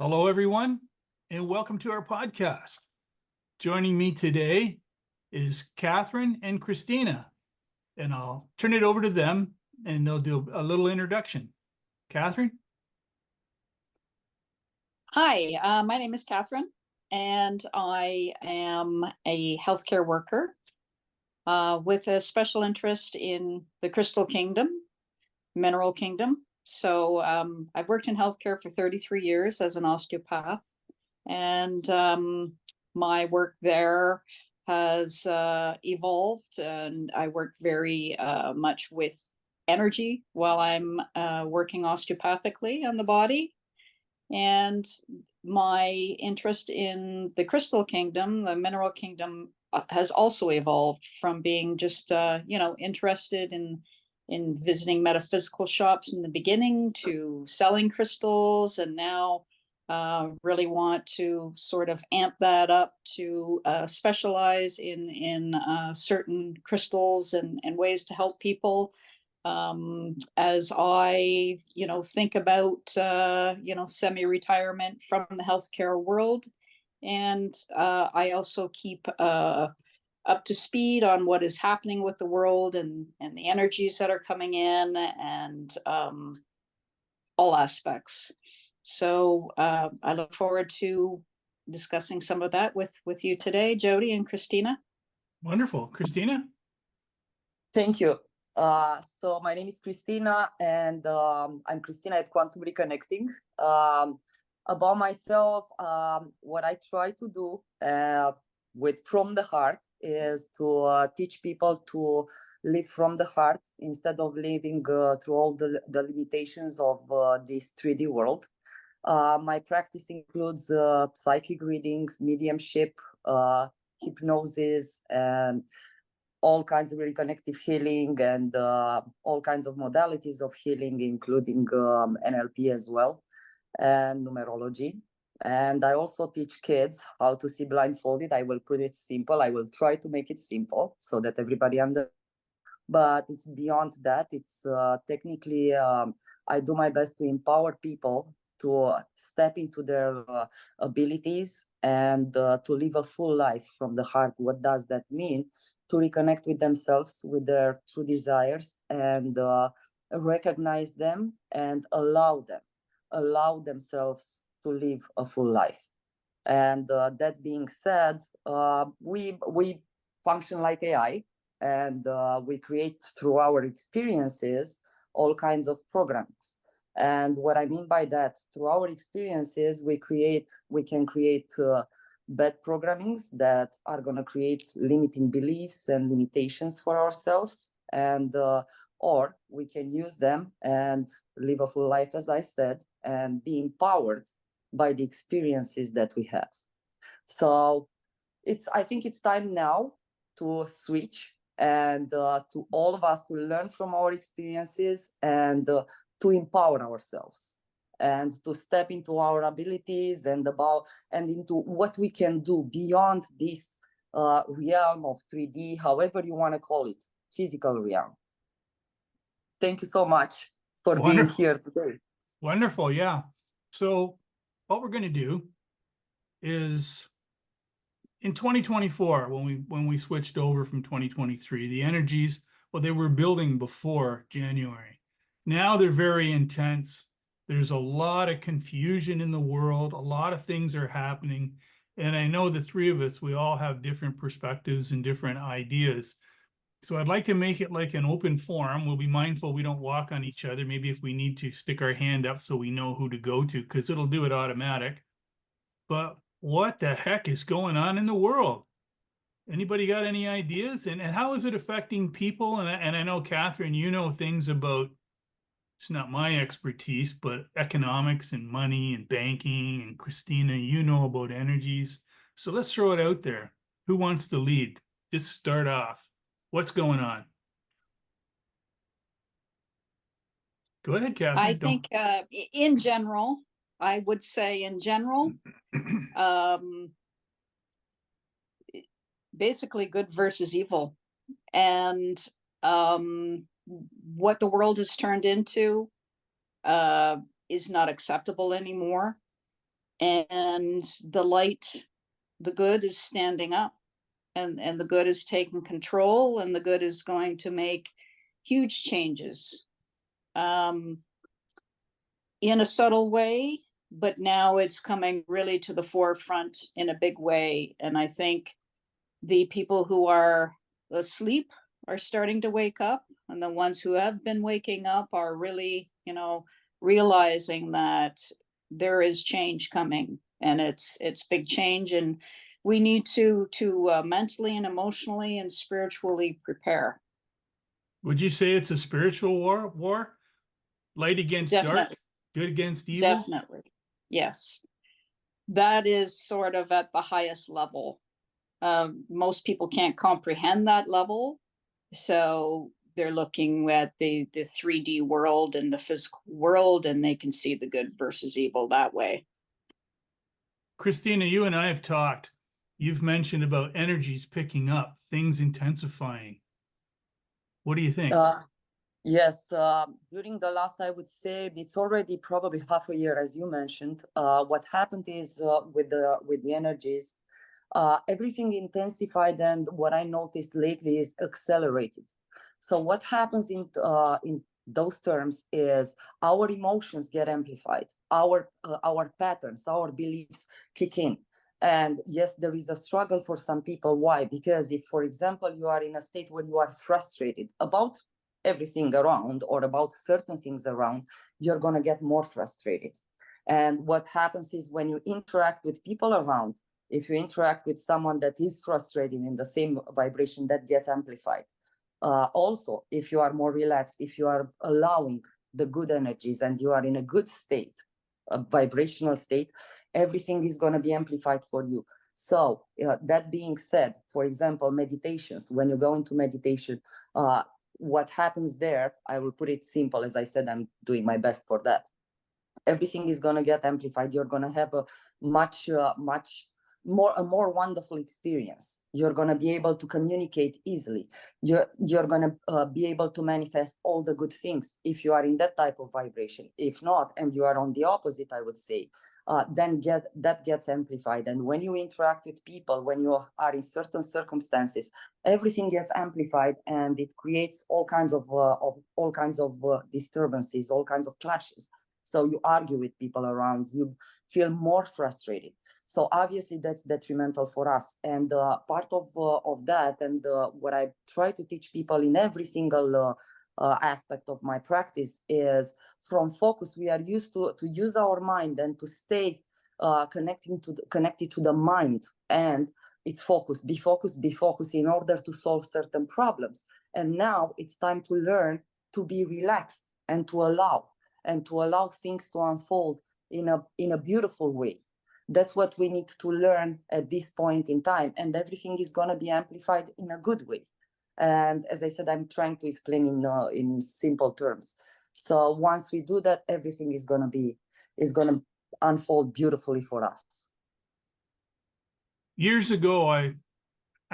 Hello, everyone, and welcome to our podcast. Joining me today is Catherine and Cristina, and I'll turn it over to them and they'll do a little introduction. Catherine? Hi, my name is Catherine, and I am a healthcare worker with a special interest in the crystal kingdom, mineral kingdom. So I've worked in healthcare for 33 years as an osteopath, and my work there has evolved, and I work very much with energy while I'm working osteopathically on the body. And my interest in the crystal kingdom, the mineral kingdom, has also evolved from being just, interested in visiting metaphysical shops in the beginning to selling crystals, and now really want to sort of amp that up to specialize in certain crystals and ways to help people as I, think about, semi-retirement from the healthcare world. And I also keep up to speed on what is happening with the world and the energies that are coming in and all aspects. So I look forward to discussing some of that with you today, Jody and Cristina. Wonderful. Cristina? Thank you. So my name is Cristina, and I'm Cristina at Quantum Reconnecting. About myself, what I try to do with From the Heart is to teach people to live from the heart instead of living through all the limitations of this 3D world. My practice includes psychic readings, mediumship, hypnosis, and all kinds of reconnective healing and all kinds of modalities of healing, including NLP as well, and numerology. And I also teach kids how to see blindfolded. I will put it simple. I will try to make it simple so that everybody understands. But it's beyond that. It's technically, I do my best to empower people to step into their abilities and to live a full life from the heart. What does that mean? To reconnect with themselves, with their true desires, and recognize them and allow themselves to live a full life. And that being said, we function like AI, and we create through our experiences all kinds of programs. And what I mean by that, through our experiences, we can create bad programmings that are going to create limiting beliefs and limitations for ourselves, and or we can use them and live a full life, as I said, and be empowered by the experiences that we have. So I think it's time now to switch and to all of us to learn from our experiences and to empower ourselves and to step into our abilities and into what we can do beyond this realm of 3D, however you want to call it, physical realm. Thank you so much for being here today. Wonderful. Yeah. So what we're going to do is in 2024, when we switched over from 2023, the energies, well, they were building before January. Now they're very intense. There's a lot of confusion in the world. A lot of things are happening. And I know the three of us, we all have different perspectives and different ideas. So I'd like to make it like an open forum. We'll be mindful we don't walk on each other. Maybe if we need to, stick our hand up so we know who to go to, because it'll do it automatic. But what the heck is going on in the world? Anybody got any ideas? And how is it affecting people? And I know, Catherine, you know things about, it's not my expertise, but economics and money and banking. And Cristina, you know about energies. So let's throw it out there. Who wants to lead? Just start off. What's going on? Go ahead, Catherine. I think in general, I would say in general, basically good versus evil. And what the world has turned into is not acceptable anymore. and the light, the good is standing up, and the good is taking control, and the good is going to make huge changes, um, in a subtle way, but now it's coming really to the forefront in a big way. And I think the people who are asleep are starting to wake up, and the ones who have been waking up are really, realizing that there is change coming, and it's big change, and we need to mentally and emotionally and spiritually prepare. Would you say it's a spiritual war? Light against dark, Definitely, good against evil? definitely, yes. That is sort of at the highest level. Most people can't comprehend that level, so they're looking at the 3D world and the physical world, and they can see the good versus evil that way. Christina, you and I have talked. You've mentioned about energies picking up, things intensifying. What do you think? Yes, during the last, I would say it's already probably half a year, as you mentioned. What happened is with the energies, everything intensified, and what I noticed lately is accelerated. So what happens in those terms is our emotions get amplified, our patterns, our beliefs kick in. And yes, there is a struggle for some people. Why? Because if, for example, you are in a state where you are frustrated about everything around or about certain things around, you're going to get more frustrated. And what happens is when you interact with people around, if you interact with someone that is frustrated in the same vibration, that gets amplified. Also, if you are more relaxed, if you are allowing the good energies and you are in a good state, a vibrational state, everything is going to be amplified for you. So that being said, for example, meditations, when you go into meditation, what happens there, I will put it simple, as I said, I'm doing my best for that. Everything is going to get amplified. You're going to have a much more wonderful experience. You're going to be able to communicate easily. You're going to be able to manifest all the good things if you are in that type of vibration. If not, and you are on the opposite, I would say, then that gets amplified. And when you interact with people, when you are in certain circumstances, everything gets amplified, and it creates all kinds of disturbances, all kinds of clashes. So you argue with people around, you feel more frustrated. So obviously that's detrimental for us. And part of that, and what I try to teach people in every single aspect of my practice is, from focus, we are used to use our mind and to stay connected to the mind and its focus, be focused in order to solve certain problems. And now it's time to learn to be relaxed and to allow things to unfold in a beautiful way. That's what we need to learn at this point in time, and everything is going to be amplified in a good way. And as I said, I'm trying to explain in simple terms. So once we do that, everything is going to unfold beautifully for us. Years ago, I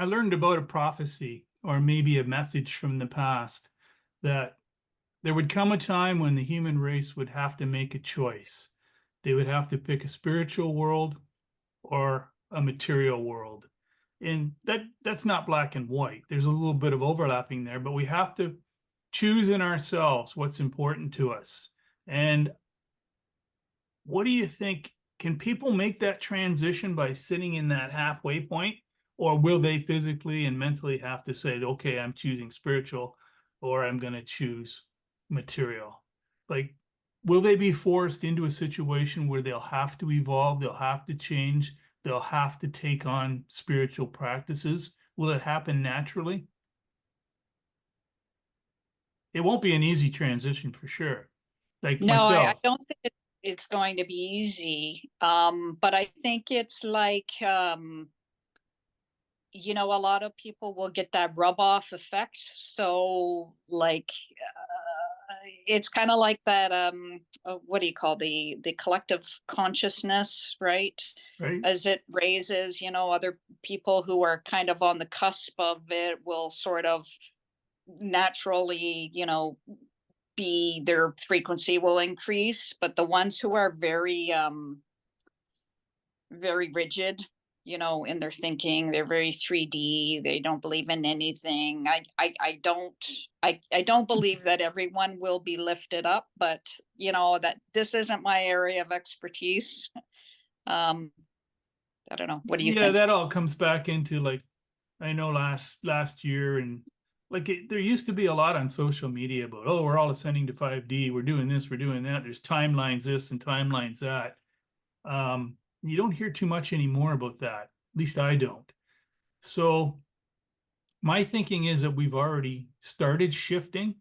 learned about a prophecy, or maybe a message from the past, that there would come a time when the human race would have to make a choice. They would have to pick a spiritual world or a material world. And that's not black and white. There's a little bit of overlapping there, but we have to choose in ourselves what's important to us. And what do you think? Can people make that transition by sitting in that halfway point? Or will they physically and mentally have to say, okay, I'm choosing spiritual, or I'm going to choose material? Like, will they be forced into a situation where they'll have to evolve, they'll have to change, they'll have to take on spiritual practices? Will it happen naturally? It won't be an easy transition for sure. Like No, I myself, don't think it's going to be easy. But I think it's like, a lot of people will get that rub off effect. So like, it's kind of like that, what do you call the collective consciousness, right? right? As it raises, other people who are kind of on the cusp of it will sort of naturally, be, their frequency will increase. But the ones who are very very rigid, you know, in their thinking. They're very 3D. They don't believe in anything. I don't believe that everyone will be lifted up, but you know, that this isn't my area of expertise. Um, I don't know. What do you Yeah, think? that all comes back into like, I know last year, and like there used to be a lot on social media about, oh, we're all ascending to 5D, we're doing this, we're doing that. There's timelines this and timelines that. You don't hear too much anymore about that. At least I don't. So my thinking is that we've already started shifting,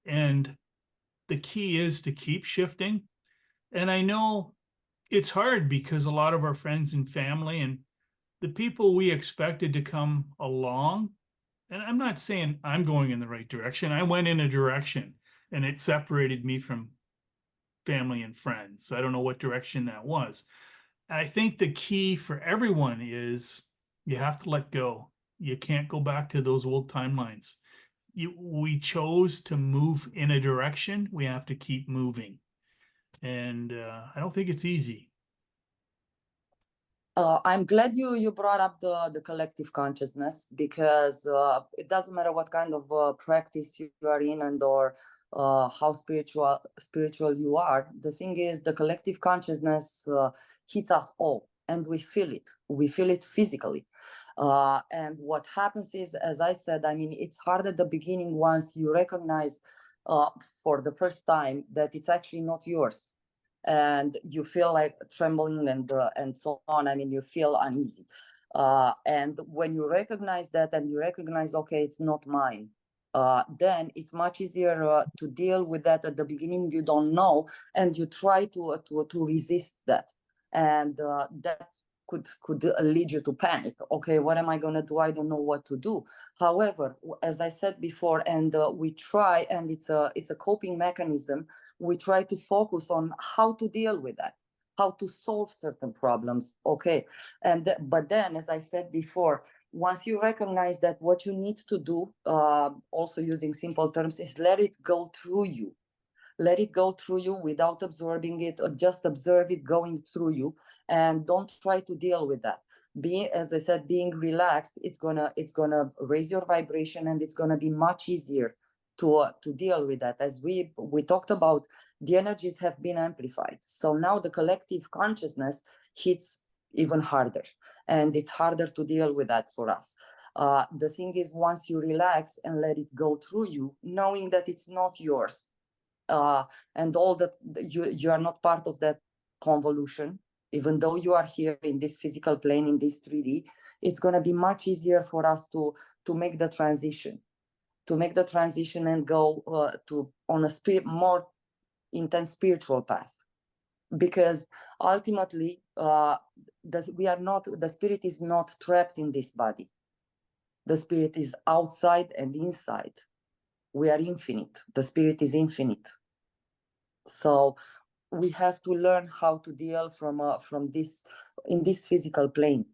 and the key is to keep shifting. And I know it's hard because a lot of our friends and family and the people we expected to come along, and I'm not saying I'm going in the right direction. I went in a direction and it separated me from family and friends. I don't know what direction that was. And I think the key for everyone is you have to let go. You can't go back to those old timelines. We chose to move in a direction. We have to keep moving. And I don't think it's easy. I'm glad you brought up the collective consciousness, because it doesn't matter what kind of practice you are in, and or how spiritual you are. The thing is, the collective consciousness hits us all, and we feel it. We feel it physically. And what happens is, as I said, I mean, it's hard at the beginning once you recognize for the first time that it's actually not yours, and you feel like trembling and so on. I mean, you feel uneasy. And when you recognize that, and you recognize, okay, it's not mine, then it's much easier to deal with that. At the beginning, you don't know, and you try to resist that, and that could lead you to panic. Okay, what am I going to do? I don't know what to do. However, as I said before, and we try, and it's a coping mechanism. We try to focus on how to deal with that, how to solve certain problems. Okay, but then, as I said before, once you recognize that, what you need to do, also using simple terms, is let it go through you. Let it go through you without absorbing it, or just observe it going through you, and don't try to deal with that. As I said, being relaxed, it's gonna raise your vibration, and it's gonna be much easier to deal with that. As we talked about, the energies have been amplified, so now the collective consciousness hits even harder, and it's harder to deal with that for us. The thing is, once you relax and let it go through you, knowing that it's not yours, and all that, you are not part of that convolution, even though you are here in this physical plane, in this 3D, it's going to be much easier for us to make the transition, and go to on a more intense spiritual path. Because ultimately, the spirit is not trapped in this body. The spirit is outside and inside. We are infinite. The spirit is infinite. So we have to learn how to deal from this, in this physical plane,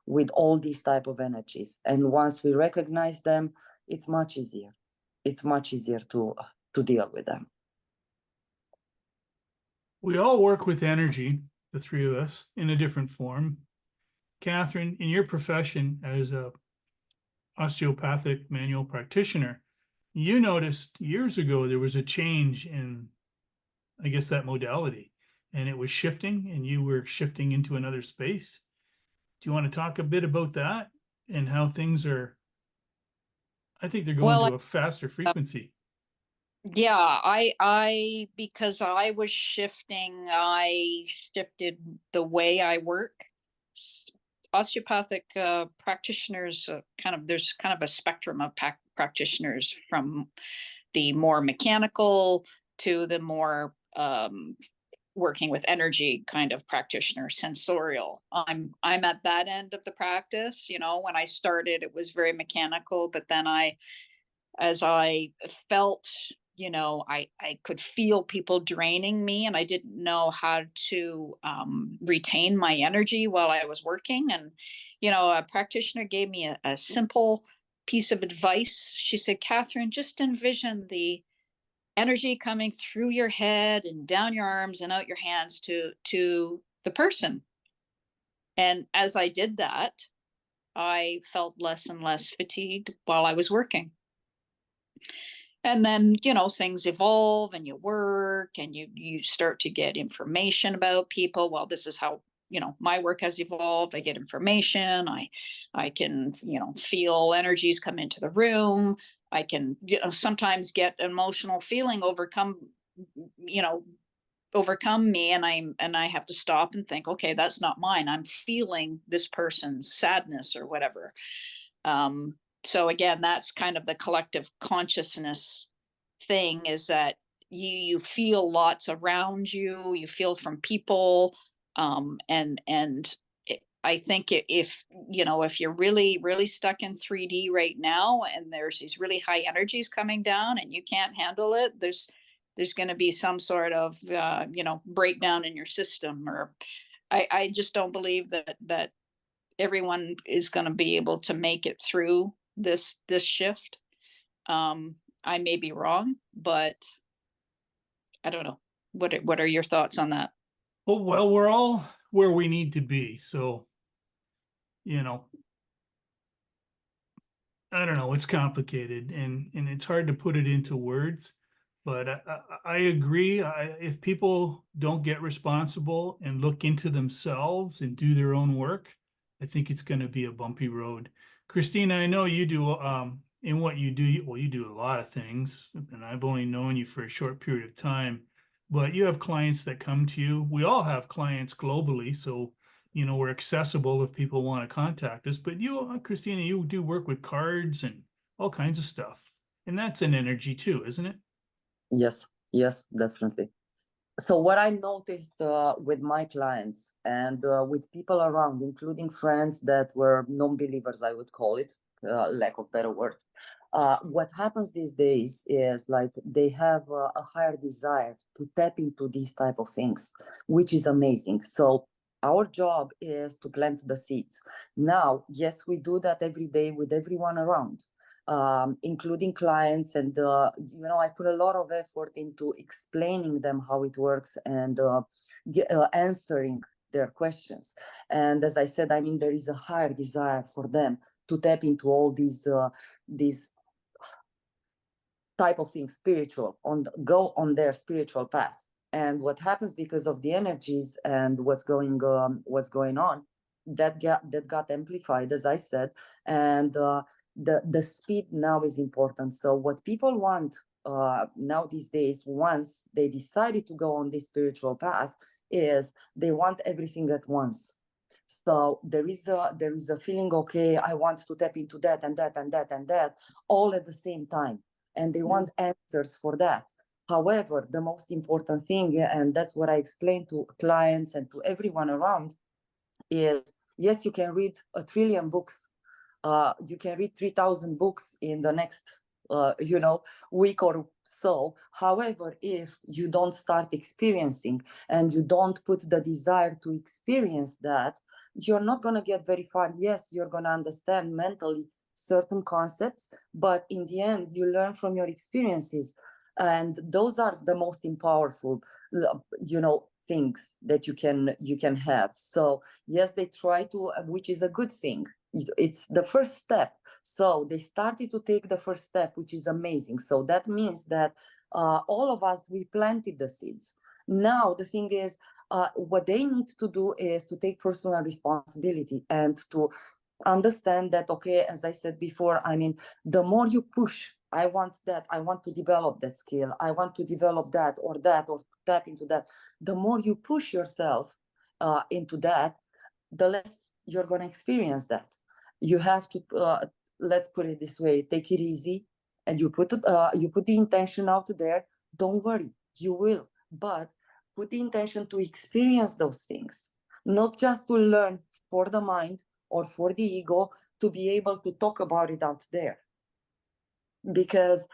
with all these type of energies. And once we recognize them, it's much easier. It's much easier to deal with them. We all work with energy, the three of us, in a different form. Catherine, in your profession as a osteopathic manual practitioner, you noticed years ago there was a change in, I guess, that modality, and it was shifting, and you were shifting into another space. Do you want to talk a bit about that and how things are? I think they're going Well, to a faster frequency. yeah, I because I was shifting, I shifted the way I work. Osteopathic practitioners, there's kind of a spectrum of practitioners, from the more mechanical to the more working with energy kind of practitioner, sensorial. I'm at that end of the practice. You know, when I started, it was very mechanical, but then as I felt, you know, I could feel people draining me, and I didn't know how to retain my energy while I was working. And, you know, a practitioner gave me a simple piece of advice. She said, Catherine, just envision the energy coming through your head and down your arms and out your hands to the person. And as I did that, I felt less and less fatigued while I was working. And then, you know, things evolve and you work and you start to get information about people. Well, this is how, you know, my work has evolved. I get information. I can, you know, feel energies come into the room. I can, you know, sometimes get emotional feeling you know, overcome me, and I have to stop and think, okay, that's not mine. I'm feeling this person's sadness or whatever. Um, so again, that's kind of the collective consciousness thing, is that you feel lots around you, you feel from people, and I think if you know, if you're really stuck in 3D right now and there's these really high energies coming down and you can't handle it, there's going to be some sort of you know, breakdown in your system. Or I just don't believe that everyone is going to be able to make it through this shift. I may be wrong, but I don't know. What are your thoughts on that? Well, we're all where we need to be. So, you know, I don't know, it's complicated and it's hard to put it into words, but I agree. If people don't get responsible and look into themselves and do their own work, I think it's going to be a bumpy road. Christina, I know you do in what you do. Well, you do a lot of things, and I've only known you for a short period of time, but you have clients that come to you. We all have clients globally, so you know, we're accessible if people want to contact us. But you, Christina, you do work with cards and all kinds of stuff. And that's an energy too, isn't it? Yes, yes, definitely. So what I noticed with my clients and with people around, including friends that were non-believers, I would call it, lack of better word. What happens these days is like they have a higher desire to tap into these type of things, which is amazing. So our job is to plant the seeds. Now, yes, we do that every day with everyone around. Including clients, and you know, I put a lot of effort into explaining them how it works and answering their questions. And as I said, I mean, there is a higher desire for them to tap into all these type of things, spiritual, go on their spiritual path. And what happens because of the energies and what's going on, that got amplified, as I said, and the speed now is important. So what people want now these days, once they decided to go on this spiritual path, is they want everything at once. So there is a feeling, okay, I want to tap into that and that and that and that all at the same time, and they want answers for that. However, the most important thing, and that's what I explain to clients and to everyone around, is yes, you can read 1,000,000,000 books. You can read 3,000 books in the next, you know, week or so. However, if you don't start experiencing and you don't put the desire to experience that, you're not going to get very far. Yes, you're going to understand mentally certain concepts, but in the end, you learn from your experiences. And those are the most powerful, you know, things that you can have. So yes, they try to, which is a good thing. It's the first step. So they started to take the first step, which is amazing. So that means that all of us, we planted the seeds. Now the thing is, what they need to do is to take personal responsibility and to understand that, okay, as I said before, I mean, the more you push, I want that, I want to develop that skill, I want to develop that, or tap into that, the more you push yourself into that, the less you're going to experience that. You have to, let's put it this way, take it easy, and you put the intention out there. Don't worry, you will, but put the intention to experience those things, not just to learn for the mind or for the ego to be able to talk about it out there. Because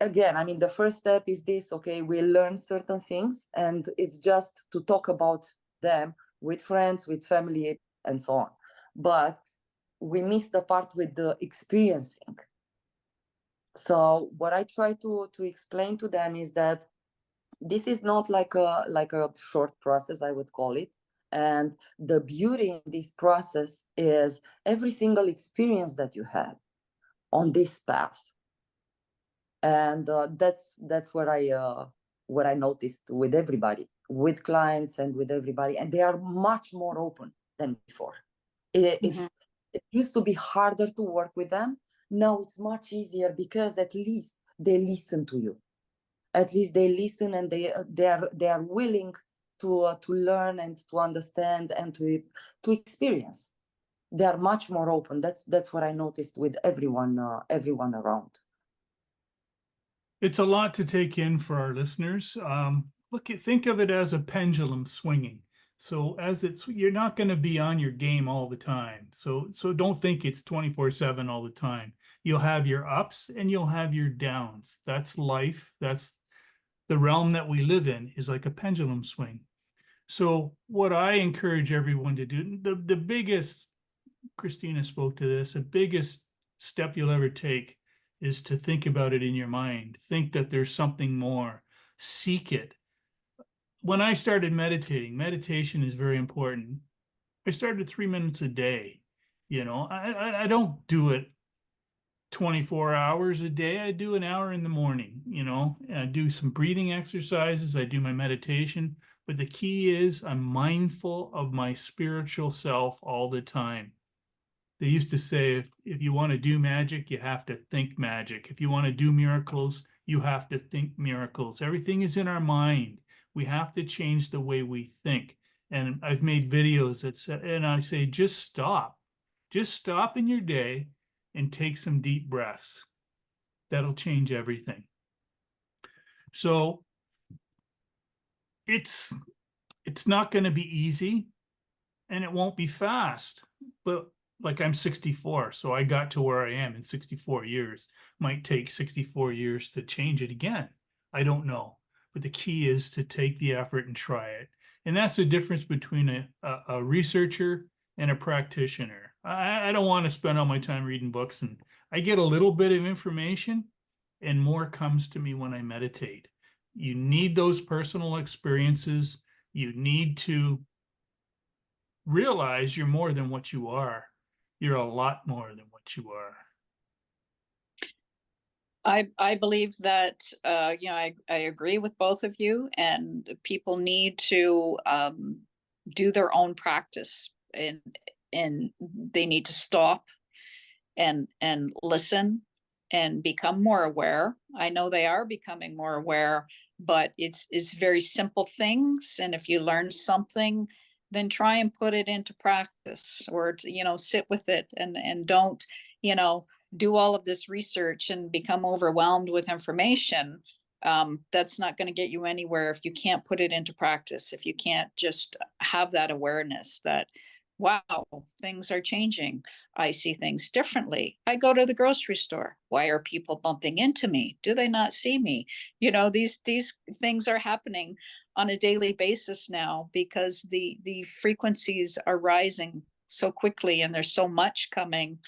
again, I mean, the first step is this, okay, we learn certain things and it's just to talk about them with friends, with family, and so on. But we miss the part with the experiencing. So what I try to explain to them is that this is not like a short process, I would call it. And the beauty in this process is every single experience that you have on this path. And that's what I noticed with everybody, with clients and with everybody. And they are much more open than before. It used to be harder to work with them. Now it's much easier because at least they listen to you. At least they listen, and they are willing to learn and to understand and to experience. They are much more open. That's what I noticed with everyone around. It's a lot to take in for our listeners. Think of it as a pendulum swinging. So you're not going to be on your game all the time. So don't think it's 24/7 all the time. You'll have your ups and you'll have your downs. That's life. That's the realm that we live in, is like a pendulum swing. So what I encourage everyone to do, the biggest, Cristina spoke to this, the biggest step you'll ever take is to think about it in your mind. Think that there's something more. Seek it. When I started meditating, meditation is very important. I started 3 minutes a day. I don't do it 24 hours a day. I do an hour in the morning. I do some breathing exercises. I do my meditation. But the key is I'm mindful of my spiritual self all the time. They used to say, if you want to do magic, you have to think magic. If you want to do miracles, you have to think miracles. Everything is in our mind. We have to change the way we think. And I've made videos and I say, just stop. Just stop in your day and take some deep breaths. That'll change everything. So it's not going to be easy, and it won't be fast, but like, I'm 64, so I got to where I am in 64 years. Might take 64 years to change it again. I don't know. But the key is to take the effort and try it. And that's the difference between a researcher and a practitioner. I don't want to spend all my time reading books, and I get a little bit of information and more comes to me when I meditate. You need those personal experiences. You need to realize you're more than what you are. You're a lot more than what you are. I believe that, I agree with both of you, and people need to do their own practice, and they need to stop and listen and become more aware. I know they are becoming more aware, but it's very simple things. And if you learn something, then try and put it into practice, or, sit with it, and don't, do all of this research and become overwhelmed with information. That's not going to get you anywhere if you can't put it into practice, if you can't just have that awareness that, wow, things are changing. I see things differently. I go to the grocery store. Why are people bumping into me? Do they not see me? These things are happening on a daily basis now, because the frequencies are rising so quickly, and there's so much coming,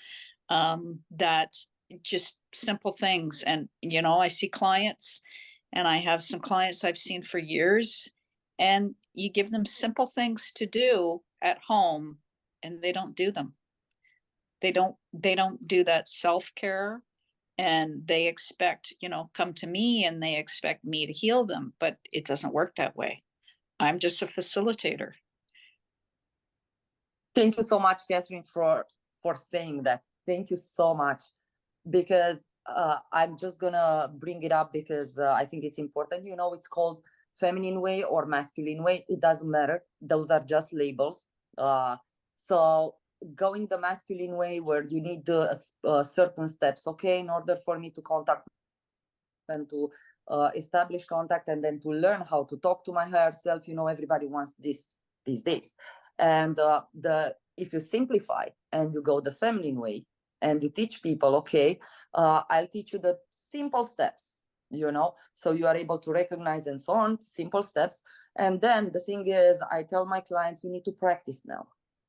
that just simple things. And, I see clients, and I have some clients I've seen for years, and you give them simple things to do at home, and they don't do them. They don't do that self-care, and they expect, come to me and they expect me to heal them, but it doesn't work that way. I'm just a facilitator. Thank you so much, Catherine, for saying that. Thank you so much, because I'm just gonna bring it up because I think it's important. It's called feminine way or masculine way. It doesn't matter. Those are just labels. So going the masculine way, where you need certain steps, okay, in order for me to contact and to establish contact, and then to learn how to talk to my higher self. Everybody wants this these days. And if you simplify and you go the feminine way, and you teach people, okay, I'll teach you the simple steps, so you are able to recognize and so on, simple steps. And then the thing is, I tell my clients, you need to practice now.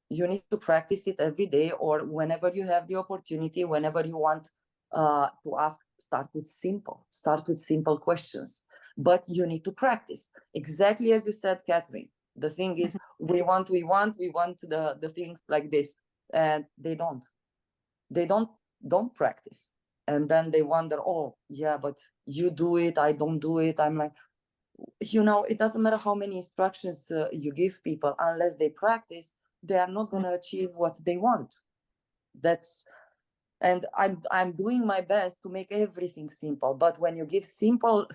You need to practice it every day, or whenever you have the opportunity, whenever you want to ask. Start with simple questions, but you need to practice, exactly as you said, Catherine. The thing is, we want the things like this, and they don't practice. And then they wonder, oh yeah, but you do it, I don't do it. I'm like, it doesn't matter how many instructions you give people, unless they practice, they are not going to achieve what they want. And I'm doing my best to make everything simple. But when you give simple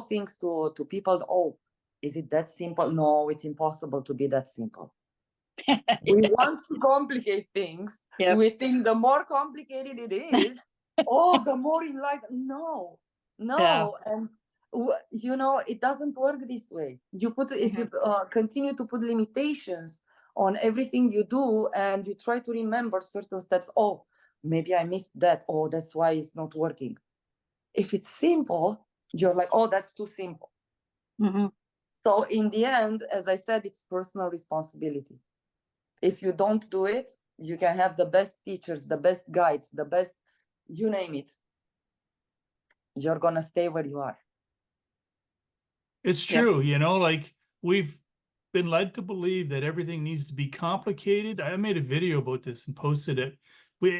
things to people, oh, is it that simple? No, it's impossible to be that simple. We want to complicate things. Yep. We think the more complicated it is, oh, the more enlightened. No. Yeah. And it doesn't work this way. If you continue to put limitations on everything you do, and you try to remember certain steps, oh, maybe I missed that, oh, that's why it's not working. If it's simple, you're like, oh, that's too simple. So in the end, as I said, it's personal responsibility. If you don't do it, you can have the best teachers, the best guides, the best, you name it. You're going to stay where you are. It's true, like we've been led to believe that everything needs to be complicated. I made a video about this and posted it.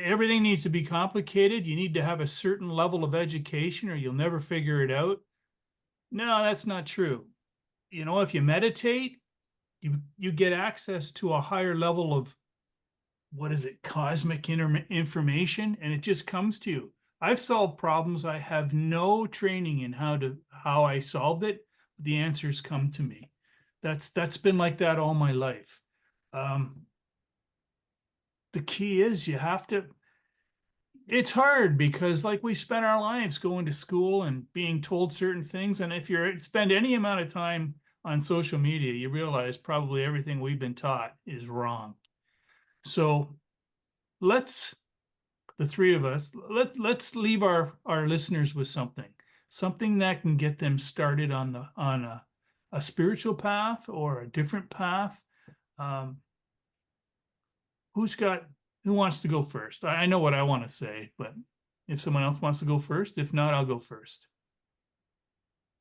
Everything needs to be complicated. You need to have a certain level of education or you'll never figure it out. No, that's not true. If you meditate, you get access to a higher level of, cosmic information, and it just comes to you. I've solved problems I have no training in how I solved it. The answers come to me. That's been like that all my life. The key is you have to. It's hard because we spend our lives going to school and being told certain things, and if you spend any amount of time on social media, you realize probably everything we've been taught is wrong. So the three of us, let's leave our listeners with something that can get them started on a spiritual path or a different path. Who wants to go first? I know what I want to say, but if someone else wants to go first, if not, I'll go first.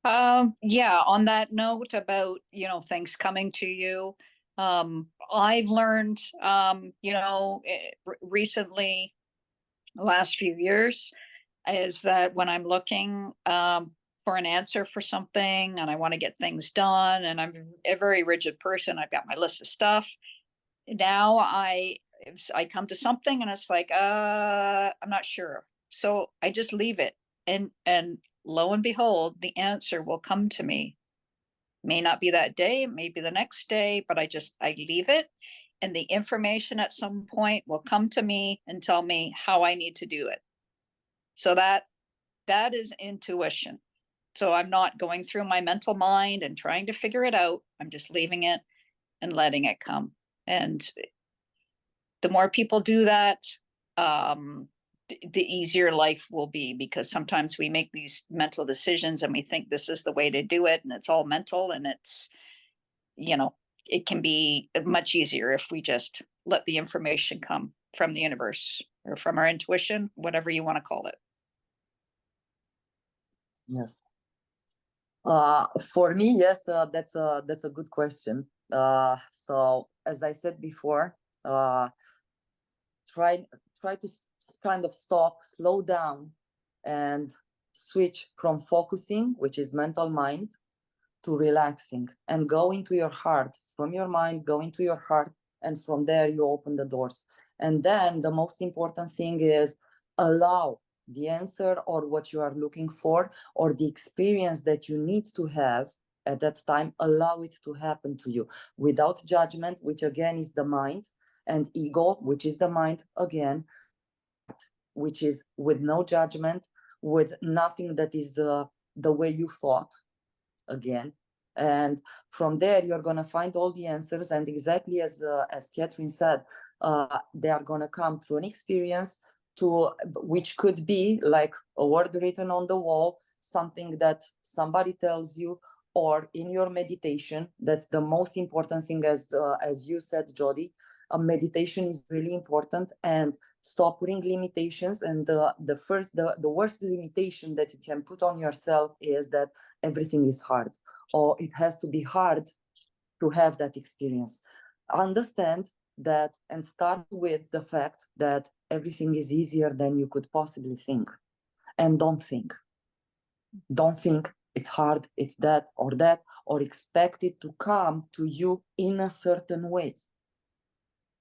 Yeah, on that note about, things coming to you, I've learned, recently, the last few years, is that when I'm looking for an answer for something and I want to get things done, and I'm a very rigid person, I've got my list of stuff. Now I come to something and it's like, I'm not sure. So I just leave it. And lo and behold, the answer will come to me. May not be that day, maybe the next day, but I leave it. And the information at some point will come to me and tell me how I need to do it. So that is intuition. So I'm not going through my mental mind and trying to figure it out. I'm just leaving it and letting it come. And the more people do that, the easier life will be, because sometimes we make these mental decisions and we think this is the way to do it, and it's all mental, and it's, it can be much easier if we just let the information come from the universe or from our intuition, whatever you want to call it. Yes. For me, yes, that's a good question. So as I said before, try to kind of stop, slow down, and switch from focusing, which is mental mind, to relaxing, and go into your heart. From your mind, go into your heart, and from there you open the doors. And then the most important thing is allow the answer or what you are looking for, or the experience that you need to have at that time, allow it to happen to you without judgment, which again is the mind, and ego, which is the mind again, which is with no judgment, with nothing that is the way you thought again. And from there, you're going to find all the answers. And exactly as Catherine said, they are going to come through an experience, which could be like a word written on the wall, something that somebody tells you, or in your meditation. That's the most important thing, as you said, Jody. Meditation is really important, and stop putting limitations. And the worst limitation that you can put on yourself is that everything is hard, or it has to be hard to have that experience. Understand that and start with the fact that everything is easier than you could possibly think. And don't think it's hard, it's that, or expect it to come to you in a certain way.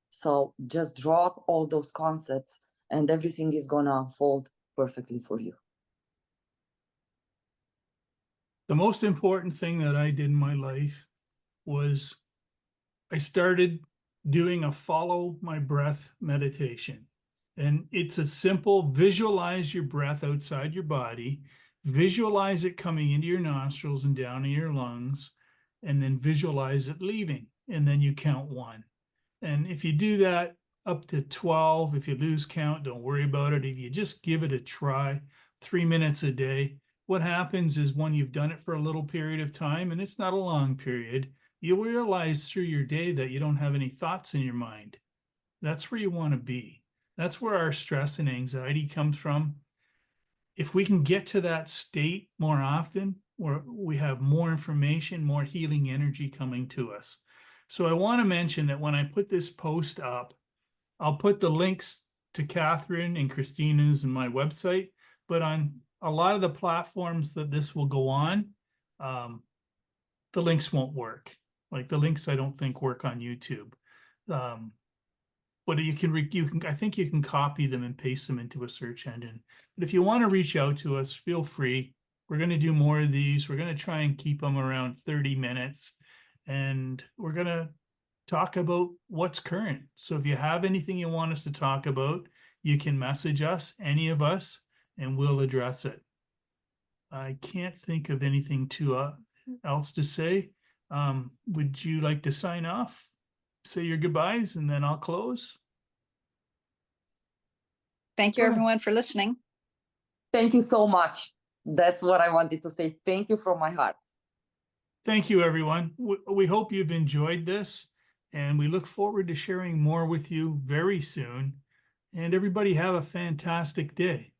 So just drop all those concepts and everything is gonna unfold perfectly for you. The most important thing that I did in my life was I started doing a follow my breath meditation. And it's a simple visualize your breath outside your body, visualize it coming into your nostrils and down in your lungs, and then visualize it leaving. And then you count 1. And if you do that up to 12, if you lose count, don't worry about it. If you just give it a try, 3 minutes a day, what happens is when you've done it for a little period of time, and it's not a long period, you'll realize through your day that you don't have any thoughts in your mind. That's where you want to be. That's where our stress and anxiety comes from. If we can get to that state more often, where we have more information, more healing energy coming to us. So I want to mention that when I put this post up, I'll put the links to Catherine and Christina's and my website, but on a lot of the platforms that this will go on, the links won't work. Like the links, I don't think work on YouTube. But you can, I think you can copy them and paste them into a search engine. But if you want to reach out to us, feel free. We're going to do more of these. We're going to try and keep them around 30 minutes. And we're going to talk about what's current. So if you have anything you want us to talk about, you can message us, any of us, and we'll address it. I can't think of anything else to say. Would you like to sign off? Say your goodbyes and then I'll close. Thank you, everyone, for listening. Thank you so much. That's what I wanted to say. Thank you from my heart. Thank you, everyone. We hope you've enjoyed this, and we look forward to sharing more with you very soon. And everybody have a fantastic day.